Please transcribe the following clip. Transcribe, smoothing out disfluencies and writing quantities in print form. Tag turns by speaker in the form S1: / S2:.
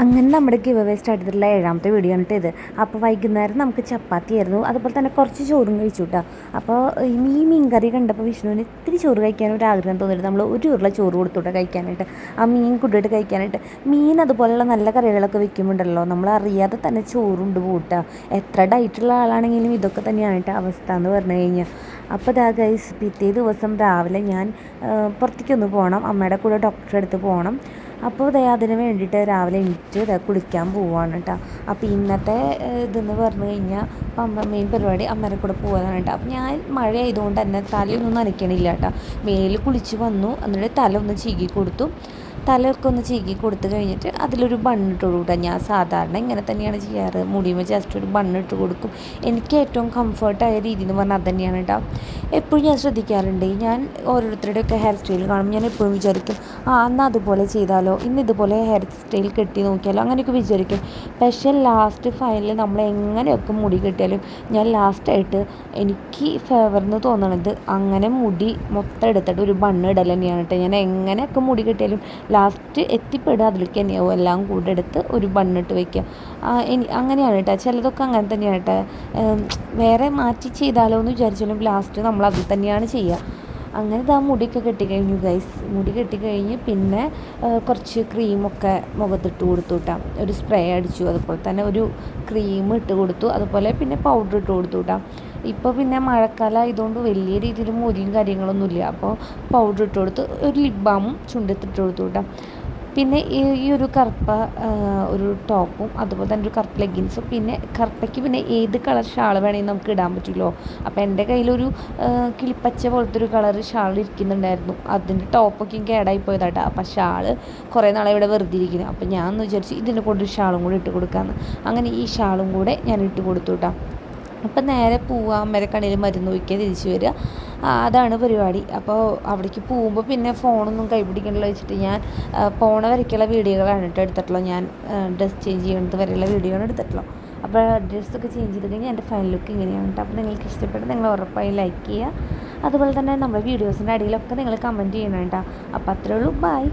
S1: അങ്ങനെ നമ്മുടെ give away start ചെയ്തിട്ടുള്ള 7ാമത്തെ വീഡിയോ ആണ് ഇത്. അപ്പോൾ വൈകുന്നേരം നമുക്ക് ചപ്പാത്തി ആയിരുന്നു, അതുപോലെ തന്നെ കുറച്ച് ചോറും കഴിച്ചു കേട്ടോ. അപ്പോൾ ഈ മീൻകറി കണ്ടപ്പോൾ വിഷ്ണുവിന് ഇത്തിരി ചോറ് കഴിക്കാൻ ഒരു ആഗ്രഹം തോന്നിയിട്ട് നമ്മൾ ഒരു ഉരുള ചോറ് കൊടുത്തുവിട്ട് കഴിക്കാനായിട്ട്, ആ മീൻ കൂട്ടിയിട്ട് കഴിക്കാനായിട്ട്. മീൻ അതുപോലെയുള്ള നല്ല കറികളൊക്കെ വെക്കുമ്പോണ്ടല്ലോ നമ്മൾ അറിയാതെ തന്നെ ചോറുണ്ട് കൂട്ടുക. എത്ര ഡയറ്റുള്ള ആളാണെങ്കിലും ഇതൊക്കെ തന്നെയാണ് കേട്ടോ അവസ്ഥ എന്ന് പറഞ്ഞു കഴിഞ്ഞാൽ. അപ്പോൾ ദാ ഗൈസ്, പിറ്റേ ദിവസം രാവിലെ ഞാൻ പുറത്തേക്കൊന്ന് പോകണം, അമ്മയുടെ കൂടെ ഡോക്ടറെ അടുത്ത് പോകണം. അപ്പോൾ അതിന് വേണ്ടിയിട്ട് രാവിലെ എണീറ്റ് കുളിക്കാൻ പോവുകയാണ് കേട്ടോ. അപ്പോൾ ഇന്നത്തെ ഇതെന്ന് പറഞ്ഞു കഴിഞ്ഞാൽ മെയിൻ പരിപാടി അമ്മേരെ കൂടെ പോകാനാണ് കേട്ടോ. അപ്പോൾ ഞാൻ മഴ ആയതുകൊണ്ട് തന്നെ തലയൊന്നും നനയ്ക്കണില്ല കേട്ടോ. മേലിൽ കുളിച്ച് വന്നു, എന്നിട്ട് തല ഒന്ന് ചീകി കൊടുത്തു. തലയൊക്കെ ഒന്ന് ചീകി കൊടുത്ത് കഴിഞ്ഞിട്ട് അതിലൊരു ബണ്ണിട്ട് കൊടുക്കുക. ഞാൻ സാധാരണ ഇങ്ങനെ തന്നെയാണ് ചെയ്യാറ്, മുടിയുമ്പോൾ ജസ്റ്റ് ഒരു ബണ്ണിട്ട് കൊടുക്കും. എനിക്ക് ഏറ്റവും കംഫർട്ടായ രീതി എന്ന് പറഞ്ഞാൽ അത് തന്നെയാണ് കേട്ടോ. എപ്പോഴും ഞാൻ ശ്രദ്ധിക്കാറുണ്ട്, ഞാൻ ഓരോരുത്തരുടെയൊക്കെ ഹെയർ സ്റ്റൈൽ കാണും, ഞാൻ എപ്പോഴും വിചാരിക്കും അന്ന് അതുപോലെ ചെയ്താലോ, ഇന്ന് ഇതുപോലെ ഹെയർ സ്റ്റൈൽ കെട്ടി നോക്കിയാലോ, അങ്ങനെയൊക്കെ വിചാരിക്കും. പക്ഷേ ലാസ്റ്റ് ഫൈനലിൽ നമ്മൾ എങ്ങനെയൊക്കെ മുടി കെട്ടിയാലും ഞാൻ ലാസ്റ്റായിട്ട് എനിക്ക് ഫേവറെന്ന് തോന്നണത് അങ്ങനെ മുടി മൊത്തം എടുത്തിട്ട് ഒരു ബണ്ണ് ഇടൽ തന്നെയാണ് കേട്ടോ. ഞാൻ എങ്ങനെയൊക്കെ മുടി കെട്ടിയാലും ലാസ്റ്റ് എത്തിപ്പെടുക അതിലേക്ക് തന്നെയാവും, എല്ലാം കൂടെ എടുത്ത് ഒരു ബണ്ണിട്ട് വയ്ക്കുക. അങ്ങനെയാണ് കേട്ടോ. ചിലതൊക്കെ അങ്ങനെ തന്നെയാണ് കേട്ടോ. വേറെ മാറ്റി ചെയ്താലോ എന്ന് വിചാരിച്ചാലും ലാസ്റ്റ് നമ്മൾ അതിൽ തന്നെയാണ് ചെയ്യുക. അങ്ങനെ ഇതാ മുടിയൊക്കെ കെട്ടിക്കഴിഞ്ഞു ഗൈസ്. മുടി കെട്ടിക്കഴിഞ്ഞ് പിന്നെ കുറച്ച് ക്രീമൊക്കെ മുഖത്തിട്ട് കൊടുത്തു കേട്ടോ. ഒരു സ്പ്രേ അടിച്ചു, അതുപോലെ തന്നെ ഒരു ക്രീം ഇട്ട് കൊടുത്തു, അതുപോലെ പിന്നെ പൗഡർ ഇട്ട് കൊടുത്തു കേട്ടോ. ഇപ്പോൾ പിന്നെ മഴക്കാലം ആയതുകൊണ്ട് വലിയ രീതിയിൽ മുരിയും കാര്യങ്ങളൊന്നുമില്ല. അപ്പോൾ പൗഡർ ഇട്ട് കൊടുത്ത് ഒരു ലിപ് ബാമും ചുണ്ടത്തിട്ട് കൊടുത്തു കേട്ടോ. പിന്നെ ഈ ഒരു കറുപ്പ ഒരു ടോപ്പും അതുപോലെ തന്നെ ഒരു കറുപ്പ് ലെഗിൻസും, പിന്നെ കറുപ്പയ്ക്ക് പിന്നെ ഏത് കളർ ഷാൾ വേണമെങ്കിൽ നമുക്ക് ഇടാൻ പറ്റുമല്ലോ. അപ്പോൾ എൻ്റെ കയ്യിലൊരു കിളിപ്പച്ച പോലത്തെ ഒരു കളർ ഷാൾ ഇരിക്കുന്നുണ്ടായിരുന്നു. അതിൻ്റെ ടോപ്പൊക്കെ കേടായി പോയതാട്ടോ. അപ്പോൾ ഷാൾ കുറേ നാളെ ഇവിടെ വെറുതെ ഇരിക്കുന്നു. അപ്പോൾ ഞാൻ ഒന്ന് വിചാരിച്ചു ഇതിൻ്റെ കൂടെ ഒരു ഷാളും കൂടി ഇട്ട് കൊടുക്കാമെന്ന്. അങ്ങനെ ഈ ഷാളും കൂടെ ഞാൻ ഇട്ട് കൊടുത്തു കേട്ടോ. അപ്പം നേരെ പോവുക, അമ്മേരെക്കണ്ണിൽ മരുന്ന് ഒഴിക്കുക, തിരിച്ച് വരിക, അതാണ് പരിപാടി. അപ്പോൾ അവിടേക്ക് പോകുമ്പോൾ പിന്നെ ഫോണൊന്നും കൈപിടിക്കണമല്ലോ വെച്ചിട്ട് ഞാൻ പോണ വരയ്ക്കുള്ള വീഡിയോകളാണ് കേട്ടോ എടുത്തിട്ടുള്ളൂ. ഞാൻ ഡ്രസ്സ് ചേഞ്ച് ചെയ്യുന്നത് വരെയുള്ള വീഡിയോയാണ് എടുത്തിട്ടുള്ളൂ. അപ്പോൾ ഡ്രസ്സൊക്കെ ചേഞ്ച് ചെയ്ത് കഴിഞ്ഞാൽ എൻ്റെ ഫൈനൽ ലുക്ക് ഇങ്ങനെയാണ് കേട്ടോ. അപ്പോൾ നിങ്ങൾക്ക് ഇഷ്ടപ്പെട്ട് നിങ്ങൾ ഉറപ്പായി ലൈക്ക് ചെയ്യുക. അതുപോലെ തന്നെ നമ്മുടെ വീഡിയോസിൻ്റെ അടിയിലൊക്കെ നിങ്ങൾ കമൻറ്റ് ചെയ്യണം കേട്ടോ. അപ്പോൾ അത്രേ ഉള്ളൂ, ബൈ.